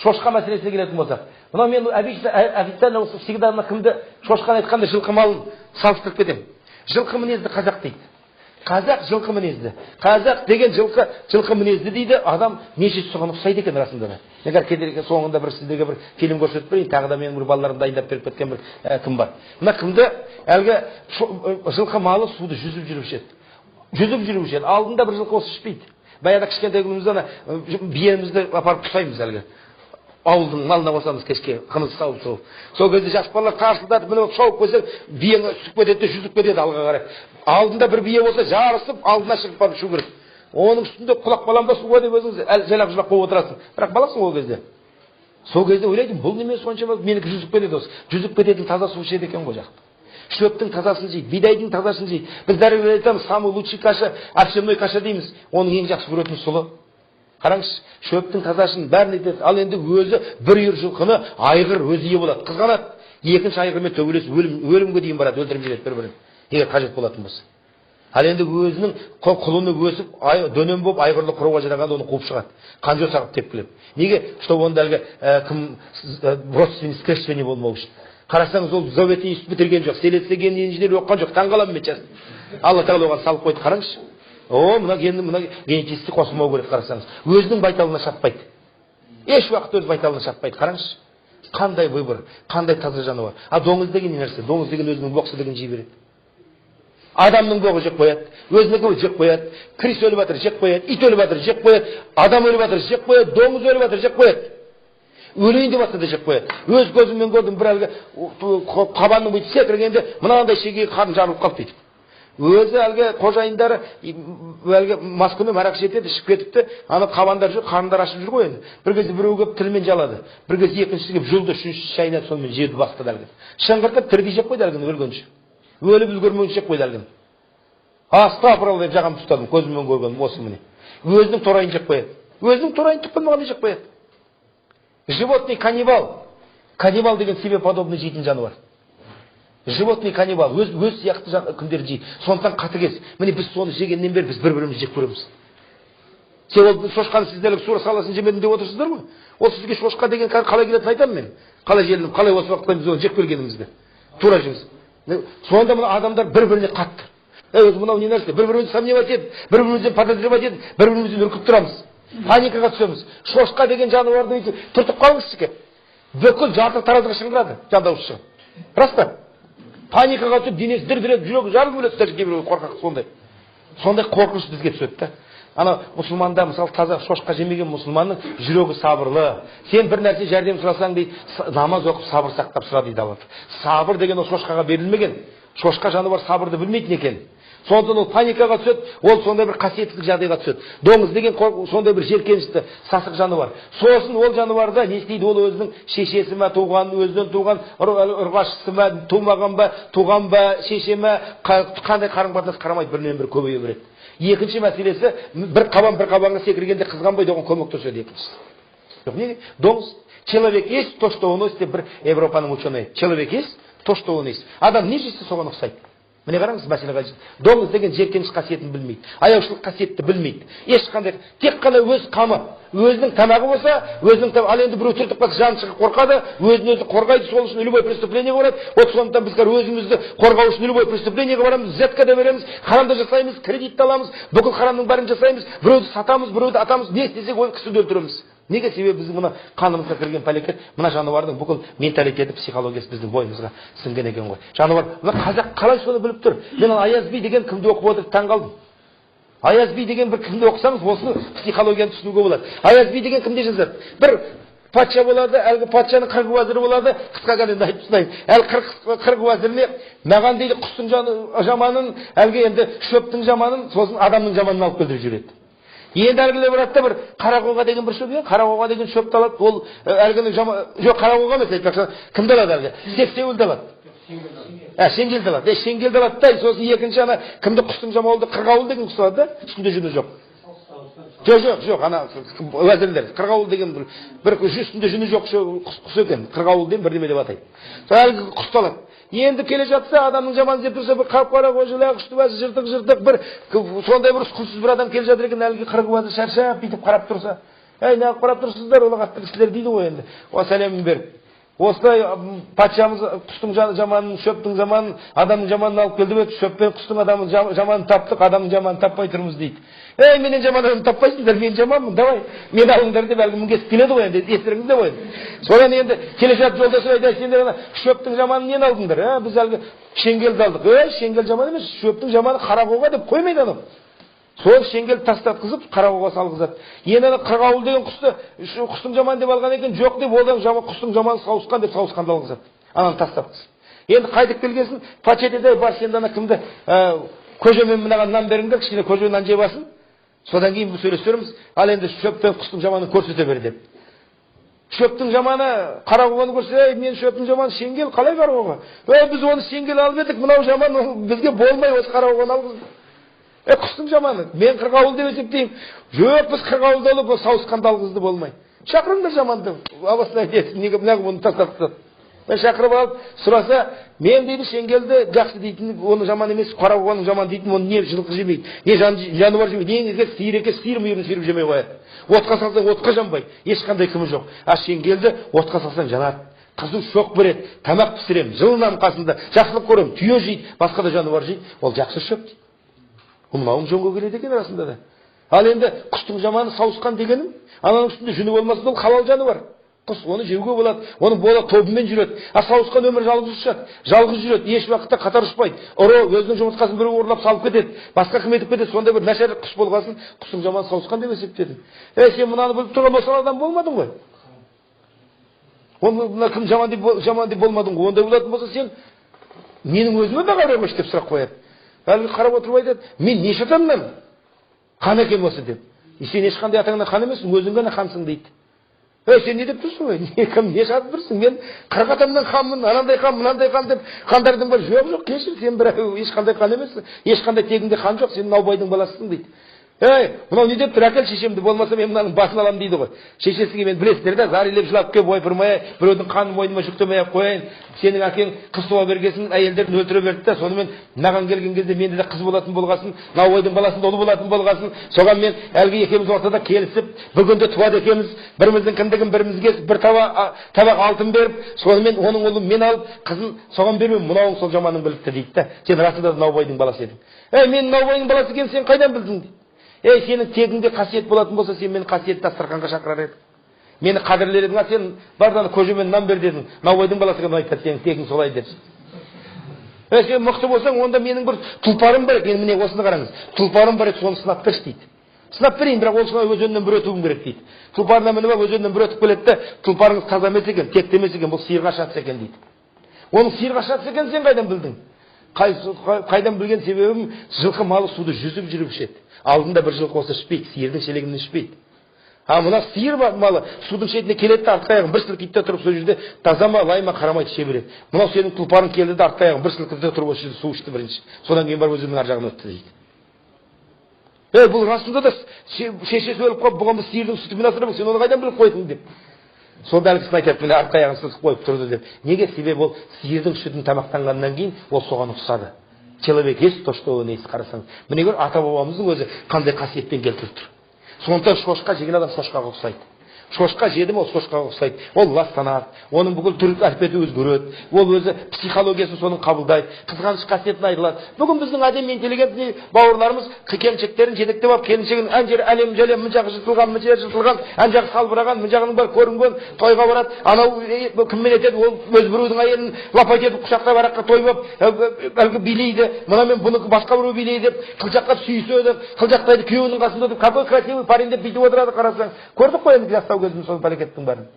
шошқа мәселесіне келетін болсақ, мына мен официально осы всегда кімді шошқаны айтқанда жылқы малын салыстырып кетемін. Жылқы мінезді қазақ дейді. Қазақ жылқы мінезді. Қазақ деген жылқы мінезді дейді. Адам неше соған ұқсайды екен расында да. Егер кедергі соңында бір сіздерге бір фильм көрсетіп берейін, тағы да менің бір балаларым дайындап беріп кеткен бір кім бар. Мына кімді әлгі жылқы малы суды жүзіп жүріп ішеді. Жүзіп жүріп ішеді. Алдында бір жылқы осы ішпейді. Баяғыда кішкентай күнімізде ана биемізді апарып ұстаймыз әлгі. Ауылдың малына қосамыз кешке қымыз сауып. Сол кезде жас балалар қарсылдатып міне шауып қойса, биені түсіп кетеді, жүзіп кетеді алға қарай. Алдында бір бие болса, жарысып алдына шығып барып ішу керек. Оның үстінде құлақ баламда суға деп өзіңіз жалап қойып отырасың. Бірақ баласың ол кезде. Сол кезде ойлайдым, бұл неме соншама менікі жүзіп кетеді осы. Жүзіп кететін таза су ішеді екен ғой жақты. Шөптің тазасын жейді, бидайдың тазасын жейді. Біз дәрігерлер айтамыз, самый лучший каша, овсяной каша дейміз. Оның ең жақсы көретін сұлы. Қараңызшы, шөптің тазасын бәрін етеді. Ал енді өзі бір үйір жылқыны айғыр өзі ие болады. Қызғанады. Екінші айғырмен төбелесіп өлімге дейін барады, өлтіріп жібереді бір-бірін. Егер қажет болатын болса. Ал енді өзінің құлыны өсіп, дөнен болып айғырлы құруға жарағанда оны қуып шығады. Қанжо сағып тепкілеп. Неге? Что онда әлгі кім родственный скрещивание болмау үшін. Қарасаңыз ол зауытын institut бітірген жоқ, селецеген инженер оққан жоқ, таңғаламын мен часто. Алла тағала оған салып қойды, қараңызшы. Мына генетикті қосылмау керек қарасаңыз. Өзінің байталына шаппайды. Еш уақыт өз байталына шаппайды, қараңызшы. Қандай выбор, қандай таза жануар. А доңыз деген не нәрсе? Доңыз деген өзінің боқсыздығын жей береді. Адамның боғы жеп қояды, өзінікі жеп қояды, крис өліп жатыр жеп қояды, ит өліп жатыр жеп қояды, адам өліп жатыр жеп қояды, доңыз өліп жатыр жеп қояды. Өлейін деп жатса да жеп қояды. Өз көзіммен көрдім, бір әлгі қабанның бүйтіп секіргенде мынандай шегеге қарын жарылып қалды дейді. Өзі әлгі қожайындары әлгі маскүнем арақ ішеді, ішіп кетіпті, ана қабандар жүр, қарындар ашып жүр ғой енді. Бір кезде біреу келіп тілмен жалады, бір кезде екіншісі келіп жұлды, үшіншісі шайнап сонымен жеді бастады әлгі. Шыңғыртып тірідей жеп қойды әлгіні өлгенше. Өліп үлгермейінше жеп қойды әлгіні. Астапыралла деп жағамды ұстадым, көзіммен көргенім осы міне. Өзінің торайын жеп қояды. Өзінің торайын тұқпылмағанда жеп қояды. Животный каннибал. Каннибал деген себе подобный жейтін жануар. Животный каннибал. Өз сияқты күндер жейді. Сондықтан қатыгез. Міне біз соны жегеннен бері біз бір-бірімізді жеп көреміз. Сен ол шошқаны сіздерлік сура саласын жемедім деп отырсыздар ғой. Ол сізге шошқа деген қалай келетінін айтамын мен. Қалай желініп, қалай осы уақытта біз оны жеп көргенімізді. Тура жеңіз. Сонда мына адамдар бір-біріне қатты. Өзі мынау не нәрсе? Бір-бірімізді сомневать етіп, бір-бірімізден подозревать етіп, бір-бірімізден үркіп тұрамыз. Паникаға түсеміз. Шошқа деген жануарды түртіп қалыңызшы кеп. Бүкіл жарты таразға шыңғырады, жандаушы шығып. Рас па? Паникаға түсіп, денесі дір-дірет, жүрегі жарылып өледі, кейбір қорқақ сондай. Сондай қорқыныш бізге түседі да. Ана мұсылманда мысалы таза шошқа жемеген мұсылманның жүрегі сабырлы. Сен бір нәрсе жәрдем сұрасаң дейді, намаз оқып сабыр сақтап сұра дейді Алла. Сабыр деген ол шошқаға берілмеген. Шошқа жануар сабырды білмейтін екен. Сондықтан ол паникаға түседі, ол сондай бір қасиетсіз жағдайға түседі. Доңыз деген сондай бір жеркенішті сасық жануар. Сосын ол жануарда не істейді? Ол өзінің шешесі ме туған, өзінен туған ұрғашысы ма, тумаған ба, туған ба, шеше ме, қандай қарым-қатынас қарамайды, бірінен бір көбейе береді. Екінші мәселесі, бір қабанға секіргенде қызғанбайды, оған көмектеседі екіншісі. Жоқ, неге? Доңыз. Человек есть то, что он носит, бір Европаның ученые. Человек есть то, что он есть. Адам не жесе соған ұқсайды. Міне қараңыз, мәселеге доңыз деген жеркеніш қасиетін білмейді, аяушылық қасиетті білмейді. Ешқандай, тек қана өз қамы, өзінің тамағы болса, ал енді біреу түртіп қалса жаны шығып қорқады, өзін өзі қорғайды, сол үшін любой преступлениеге барады. Вот сондықтан біздер өзімізді қорғау үшін любой преступлениеге барамыз, взятка да береміз, харамды жасаймыз, кредит аламыз, бүкіл харамның бәрін жасаймыз, біреуді сатамыз, біреуді атамыз, не істесек ол кісіні өлтіреміз. Неге? Себебі біздің мына қанымызға кірген пәлекет, мына жануардың бүкіл менталитеті, психологиясы біздің бойымызға сіңген екен ғой. Жануар, мына қазақ қалай соны біліп тұр? Мен Аяз би деген кімді оқып отырып таң қалдым. Аяз би деген бір кімді оқысаңыз, осыны психологияны түсінуге болады. Аяз би деген кімде жазады? Бір патша болады, әлгі патшаның қырық уәзірі болады, қысқа кәлемді айтып тастайын. Әлгі қырық уәзіріне маған дейді құстың жаманын, әлгі енді шөптің жаманын, сосын адамның жаманын алып келдіріп жүреді. Енді әлгілер барады да бір қарақойға деген бір шөп, қарақойға деген шөпті алады, ол әлгінің жоқ, қарақойға емес айтпақшы, кімді алады әлгі? Сексеуілді алады. Шеңгелді алады. Шеңгелді алады да, сосын екінші ана кімді құстың жамауылды қырғауыл деген құс алады да, үстінде жүні жоқ. Жоқ, ана уәзірлер, қырғауыл деген бір үстінде жүні жоқ құс екен, қырғауыл деген бірдеме деп атайды. Әлгі құсты алады. Енді келе жатса, адамның жаман деп тұрса, бір қап-қара қожалақ, үсті-басы жыртық-жыртық, бір сондай бір құлсыз бір адам келе жатыр екен, әлгі қырық уәзір шаршап бүйтіп қарап тұрса, Неғып қарап тұрсыздар, ұлағатты кісілер дейді ғой енді. Сәлемін беріп. Осылай патшамыз құстың жаманын, шөптің жаманын, адамның жаманын алып келді бе, шөп пен құстың адамның жаманын таптық, адамның жаманын таппай тұрмыз дейді. Менен жаман адамды таппайсыңдар, мен жаманмын, давай, мен алыңдар деп әлгі мінгесіп келеді ғой енді, естеріңізде ғой. Содан енді келе жатып жолдасы айтады, сендер шөптің жаманын нені алдыңдар? Біз әлгі шеңгелді алдық. Шеңгел жаман емес, шөптің жаманы қарақоға деп қоймайды анау. Сол шеңгелді тастатқызып қарақоға салғызады. Енді қырғауыл деген құстың жаман деп алған екен, жоқ деп одан құстың жаманы сауысқан деп сауысқанды алғызады. Ананы тастатқыз. Енді қайтып келгесін, патша деді, бас енді ана кімді көжемен мынаған нан беріңдер, кішкене көже нан жеп алсын. Содан кейін бұл сөйлесерміз, ал енді шөп пен құстың жаманын көрсете бер деп. Шөптің жаманы қарақоғаны көрсе, мен шөптің жаманы шеңгел, қалай қарақоға? Біз оны шеңгел алып едік, мынау жаман бізге болмай, осы қарақоғаны алғыздық. Құстың жаманы, мен қырғауыл деп есептеймін. Жоқ, біз қырғауылды алып, сауысқанды алғызды болмай. Шақырыңдар жаманды, абасына айтесің, неге неғып оны тастатты. Шақырып алып, сұраса, мен дейді шеңгелді жақсы дейтін, оны жаман емес, қарақоғаның жаман дейтін, оны не жылқы жемейді, не жануар жемейді, ең сиыр екен, сиыр мүйірін сүйріп жемей қояды. Отқа салсаң, отқа жанбайды, ешқандай кімі жоқ. Шеңгелді отқа салсаң жанады. Қызу шоқ береді, тамақ пісірем, жылынан қасында, жақсылық көрем, түйе жейді, басқа да жануар жейді, ол жақсы шөп дейді. Мынауың жонға келеді екен расында да. Ал енді құстың жаманы сауысқан дегенім, ананың үстінде жүні болмасын, ол халал жануар. Құс оны жеуге болады, оның бола тобымен жүреді. Сауысқан өмір жалғыз ұшады, жалғыз жүреді, еш уақытта қатар ұшпайды. Ұры өзінің жұмыртқасын біреу ұрлап салып кетеді, басқа кім етіп кетеді, сондай бір нашар құс болғасын, құстың жаманы сауысқан деп есептедім. Сен мынаны біліп тұрған осал адам болмадың ғой. Оны кім жаман деп болмадың ғой. Ондай болатын болса сен менің өзіме де қарай қойшы деп сұрақ қояды. Әлгі қарап отырып айтады, мен неше атамнан хан екен осы деп. Сен ешқандай атаңнан хан емессің, өзің ғана хансың дейді. Сен не деп тұрсың ғой? Кім не жазып тұрсың? Мен 40 атамнан ханмын, анандай хан, мынандай хан деп хандардың бар. Жоқ, кешір, сен бір ешқандай хан емессің, ешқандай тегінде хан жоқ, сен Наубайдың баласысың дейді. Мынау не деп тұр, әкел шешемді, болмаса мен мынаның басын алам дейді ғой. Шешесіге мен білесіздер да, зарилеп жылап кеп ойпырмай, біреудің қанын мойныма жүктемей ақ қояйын. Сенің әкең қыз туа бергесін, әйелдерін өлтіре берді да, сонымен мынаған келген кезде менде де қыз болатын болғасын, Наубайдың баласында ұлы болатын болғасын. Соған мен әлгі екеуміз ортада келісіп, бүгінде туады екеуміз, біріміздің кіндігін бірімізге бір табақ алтын беріп, сонымен оның ұлын мен алып, қызын соған бермеймін, мынауың сол жаманын біліпті дейді да. Сен расында да Наубайдың баласы едің. Мен Наубайдың баласы екенін сен қайдан білдің дейді. Сенің тегіңде қасиет болатын болса, сен мені қасиетті дастарханға шақырар едің. Мені қадірлер едің, сен бардан көжемен нан бер дедің. Наубайдың баласы екен айтады, сенің тегің солай деп. Сен мықты болсаң, онда менің бір тұлпарым бар екен, міне осыны қараңыз. Тұлпарым бар еді, соны сынап берші дейді. Сынап берейін, бірақ ол сынап өзеннен бір өтуім керек дейді. Тұлпарына мініп алып өзеннен бір өтіп келеді де, тұлпарыңыз таза емес екен, текті емес екен, бұл сиырға шатыс екен дейді. Оның сиырға шатыс екенін сен қайдан білдің? Қайдан білген себебім, жылқы малы суды жүзіп жүріп ішеді. Алдында бір жылқы осы ішпейді, сиырдың шелегінен ішпейді. Мына сиыр малы судың шетіне келеді де, артқы аяғын бір сілкитте тұрып сол жерде таза ма, лай ма қарамай іше береді. Мынау сенің тұлпарың келді де, артқы аяғын бір сілкитте тұрып осы жерде су ішті бірінші. Содан кейін барып өзеннің ар жағына өтті дейді. Бұл расында да шешесі өліп қалып, бұған біз сиырдың сүтімен асырамыз, сен оны қайдан біліп қойдың деп. Сонда әлгісін айтады, міне артқы аяғын сылқып қойып тұрды деп. Неге? Себебі ол сиырдың сүтін тамақтанғаннан кейін ол соған ұқсады. Человек ест то, что он ест, қарасаң. Міне көр, ата бабамыздың өзі қандай қасиетпен келтіріп тұр. Сондықтан шошқа жеген адам шошқаға ұқсайды. Шошқа жеді ме, ол шошқаға ұқсайды. Ол ластанады, оның бүкіл түр әлпеті өзгереді. Ол өзі психологиясын соның қабылдайды, қызғаныш қасиетін айырылады. Бүгін біздің әдемі интеллигентный бауырларымыз келіншектерін жетектеп алып, келіншегін ән жері әлем жәлем, мына жағы жыртылған, мына жері жыртылған, ән жағы салбыраған, мына жағының бар көрінген, тойға барады. Анау кіммен етеді, ол өз біреудің әйелін лапайт етіп құшақтап араққа тойып әлгі билейді. Мынамен бұны басқа біреу билейді деп, қылжақтап сүйіседі, қылжақтайды күйеуінің қасында деп, какой красивый парень деп бүйтіп отырады, қарасаң. Көрдік қой енді жастау кезінде сол пәлекеттің бәрін.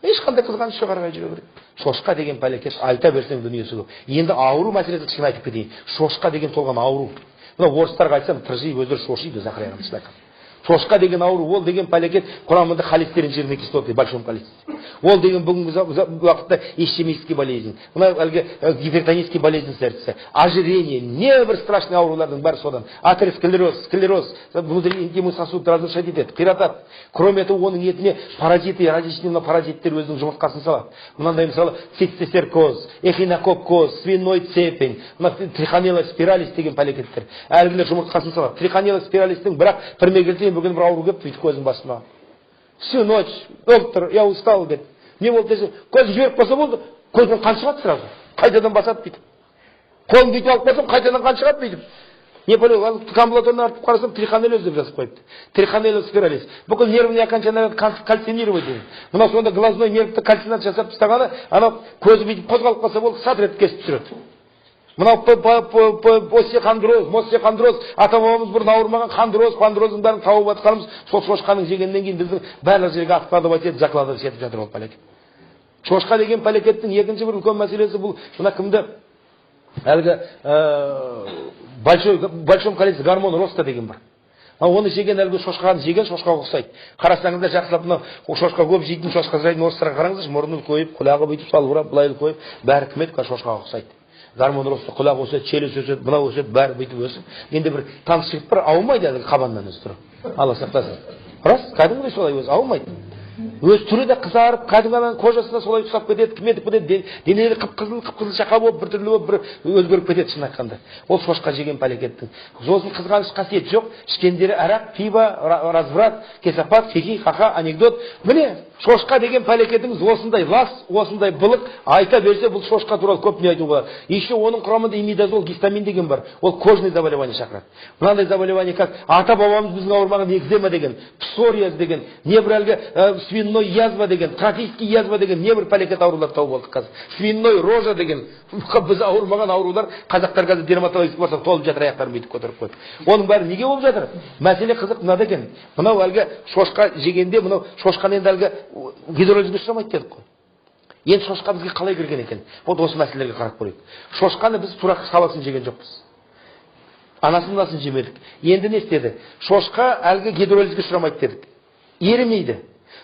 Ешқандай қызғаныш жоқ, арғай жүре береді. Шошқа деген пәлекет, айта берсең дүниесі көп. Енді ауру мәселесі кішкене айтып кетейін. Шошқа деген толған ауру. Мына орыстарға айтсам, тыржи өздері шошиды, Захария ағамыз айтқан. Шошқа деген ауру, ол деген пәлекет құрамында холестерин жирный кислоты, большом количестве. Ол деген бүгінгі уақытта ишемический болезнь, мына әлгі гипертонический болезнь сердца, ожирение, небір страшный аурулардың бәрі содан. Атеросклероз, внутренний интимный сосуд разрушать етеді, қиратады. Кроме этого, оның етіне паразиты, различные паразиттер өзінің жұмыртқасын салады. Мынандай мысалы цистицеркоз, эхинококкоз, свиной цепень, трихонелла спиралис деген пәлекеттер. Әлгілер жұмыртқасын салады. Трихонелла спиралистің бірақ бір мезгілде бүгін бір ауру кеп бүйтіп көздің басыма. Всю ночь, доктор, я устал, деді. Не болды десе, көз жіберіп қалса болды, көздің қан шығады сразу. Қайтадан басады дейді. Қолын бүйтіп алып қалсам, қайтадан қан шығады дейді. Не понял, амбулаторно артып қарасам, трихонеллез деп жазып қойыпты. Трихонеллез спиралис. Бүкіл нервный окончание кальцинировать дейді. Мына сонда глазной нервті кальцинация жасап тастағаны, анау көзі бүйтіп қозғалып қалса болды, сатрет кесіп түсіреді. Мынау остеохондроз, ата-бабамыз бұрын ауырмаған хондроздың бәрін тауып атқанымыз, сол шошқаның жегеннен кейін біздің барлық жерге откладывать етіп, закладывать етіп жатыр ол пәлекет. Шошқа деген пәлекеттің екінші бір үлкен мәселесі бұл, мына кімді әлгі большом количестве гормон роста деген бар. Оны жеген әлгі шошқаны жеген шошқаға ұқсайды. Қарасаңызда жақсылап мына шошқа көп жейтін шошқа жайын орыстарға қараңыздаршы, мұрнын қойып, құлағы бүйтіп салбырап, былай қойып, бәрі кім еді шошқаға ұқсайды. Гормон роста, құлақ өседі, челюсть өседі, мынау өседі, бәрі бүйтіп өсіп. Енді бір таныс жігіт бар, аумайды әлгі қабаннан өзі тұрып. Алла сақтасын. Рас, кәдімгідей солай өзі аумайды. Өз түрі де қызарып, кәдімгі кожасына солай ұқсап кетеді, кім етіп кетеді, денелі қып-қызыл шақа болып, бір түрлі болып, бір өзгеріп кетеді шын айтқанда. Ол шошқа жеген пәлекеттің. Сосын қызғаныш қасиеті жоқ, ішкендері арақ, пиво, разврат, кесапат, хихи, хаха, анекдот. Міне, шошқа деген пәлекетіңіз осындай лас, осындай былық, айта берсе бұл шошқа туралы көп не айтуға болады. Еще оның құрамында имидазол, гистамин деген бар. Ол кожный заболевание шақырады. Мынандай заболевание как ата-бабамыз біздің ауырмаған экзема деген, псориаз деген, не бір әлгі свиной язва деген, трофический язва деген, не бір пәлекет аурулар тауып болдық қазір. Свиной рожа деген, біз ауырмаған аурулар, қазақтар қазір дерматологист болса толып жатыр, аяқтарын бүйтіп көтеріп қойып. Оның бәрі неге болып жатыр? Мәселе қызық мынада екен. Мынау әлгі шошқа жегенде, мынау шошқаны енді әлгі гидролизге ұшырамайды дедік қой. Енді шошқа бізге қалай кірген екен? Вот осы мәселелерге қарап көрейік. Шошқаны біз тура саласын жеген жоқпыз. Анасын жемедік. Енді не істеді? Шошқа әлгі гидролизге ұшырамайды дедік. Ерімейді.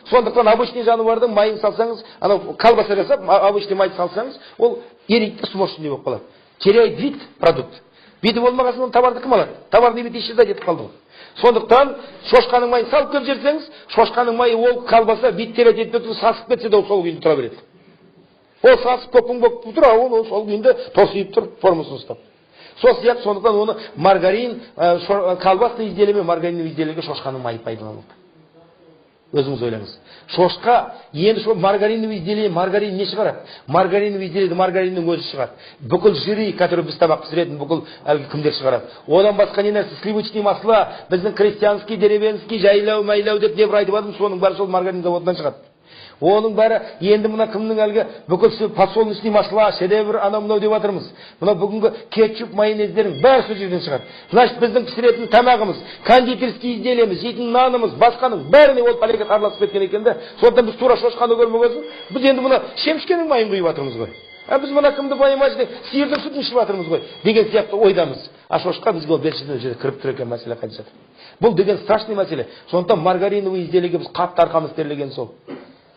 Сондықтан обычный жануардың майын салсаңыз, анау колбаса жасап, обычный майды салсаңыз, ол ерейді, сморщенный болып қалады. Теряет вид продукт. Виді болмағасынан товарды кім алады? Товарный вид исчезает етіп қалды ғой. Сондықтан шошқаның майын салып кеп жерсеңіз, шошқаның майы ол колбаса вид теряет етіп сасып кетсе де ол сол күйінде тұра береді. Ол сасып көпің болып тұр, ол сол күйінде тосиып тұр, формасын ұстап. Сол сияқты сондықтан оны маргарин, колбасный изделие мен маргаринный изделиеге шошқаның майы пайдаланылды. Өзіңіз ойлаңыз. Шошқа, енді маргариновый изделие, маргарин не шығарады? Маргариновый изделие, маргариннің өзі шығады. Бүкіл жири, который біз табақ пісіретін, бүкіл әлгі кімдер шығарады. Одан басқа не нәрсе, сливочный масло, біздің крестьянский, деревенский, жайлау, майлау деп не бір айтып адым, соның бәрі сол маргарин заводынан шығады. Оның бәрі енді мына кімнің әлгі бүкіл подсолнечный масла, шедевр, анау-мынау деп жатырмыз. Мына бүгінгі кетчуп, майонездердің бәрі сол жерден шығады. Значит, біздің пісіретін тамағымыз, кондитерский изделиеміз, жейтін нанымыз, басқаның бәріне ол пәлекет араласып кеткен екен де. Сондықтан біз тура шошқаны көрмегенсің, біз енді мына шемішкенің майын құйып жатырмыз ғой. Біз мына кімді понимаете, сиырдың сүтін ішіп жатырмыз ғой деген сияқты ойдамыз. А шошқа бізге ол бершіден жерде кіріп тұр екен мәселе қайтып жатыр. Бұл деген страшный мәселе. Сондықтан маргариновый изделиеге біз қатты арқамыз терлеген сол.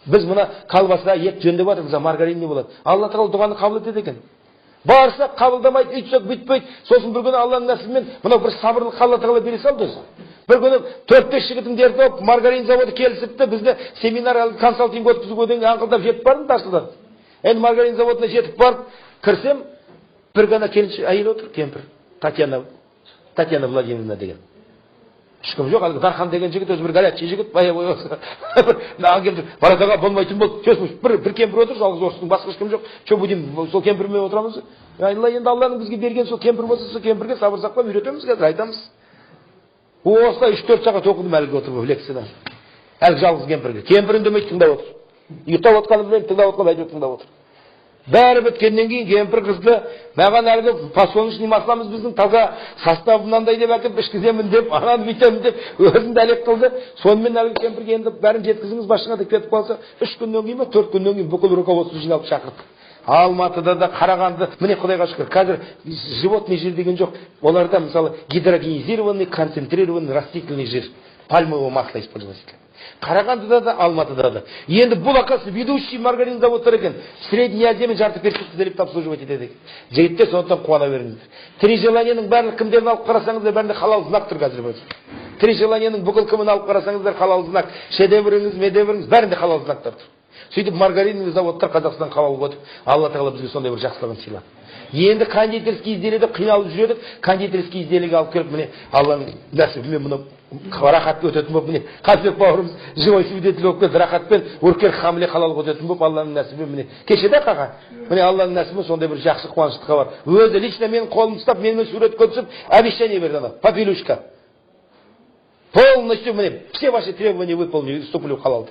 Біз мына колбаса, ет жөндеп жатырмыз, маргарин не болады? Алла тағала дұғаны қабыл етеді екен. Барса қабылдамайды, үйтсек бүйтпейді. Сосын бір күні Алланың нәсібімен мынау бір сабырлық Алла тағала бере салды өзі. Бір күні 4-5 жігітім дерті болып, маргарин заводы келісіпті, бізді семинар консалтинг өткізуге дейін аңқылдап жетіп бардым Тарсыдан. Енді маргарин заводына жетіп барып, кірсем, бір ғана келіншек әйел отыр, кемпір, Татьяна Владимировна деген. Ешкім жоқ, әлгі Дархан деген жігіт өзі бір горячий жігіт, боевой осы. Маған келді, барадаға болмайтын болды. Бір кемпір отыр, жалғыз орыстың, басқа ешкім жоқ. Че будем, сол кемпірмен отырамыз? Алла енді Алланың бізге берген сол кемпір болса, сол кемпірге сабыр сақтап үйретеміз, қазір айтамыз. Осылай 3-4 сағат оқыдым әлгі отырып лекциядан. Әлгі жалғыз кемпірге. Кемпір үндемей тыңдап отыр. Ұйықтап отқанын білмеймін, тыңдап отқан әйтеуір тыңдап отыр. Бәрі біткеннен кейін кемпір қызды маған әлгі подсолнечный масламыз біздің таза составы мынандай деп әкеліп ішкіземін деп, ананы бүйтемін деп өзін дәлеп қылды. Сонымен әлгі кемпірге енді бәрін жеткізіңіз басшыңа деп кетіп қалса, 3 күннен кейін 4 күннен кейін бүкіл руководство жиналып шақырды. Алматыда да, Қарағанды, міне Құдайға шүкір, қазір животный жир деген жоқ. Оларда мысалы гидрогенизированный, концентрированный растительный жир, пальмовое масло использовать. Қарағандыда да, Алматыда да. Енді бұл оказывается ведущий маргарин заводтар екен. Средняя Азия мен жарты перспективті деліп обслуживать етеді. Жігіттер сондықтан қуана беріңіздер. Три желаниенің барлық кімдерін алып қарасаңыздар, бәрінде халал знак тұр қазір өзі. Три желаниенің бүкіл кімін алып қарасаңыздар, халал знак. Шедевріңіз, медевріңіз, бәрінде халал знактар тұр. Сөйтіп маргариновый заводтар Қазақстан халал өтіп, Алла тағала бізге сондай бір жақсылығын сыйлады. Енді кондитерский изделиеде қиналып жүредік, кондитерский изделиеге алып келіп, міне Алланың нәсібімен мұны рахатпен өтетін болып, міне қазбек бауырымыз живой свидетель болып келді, рахатпен өркер хамиле халал өтетін болып, Алланың нәсібімен міне кеше де қаға, міне Алланың нәсібімен сондай бір жақсы қуанышты хабар. Өзі лично менің қолымды ұстап, менімен суретке түсіп, обещание берді ана, папилюшка. Полностью, мне все ваши требования выполнили, вступлю в халал.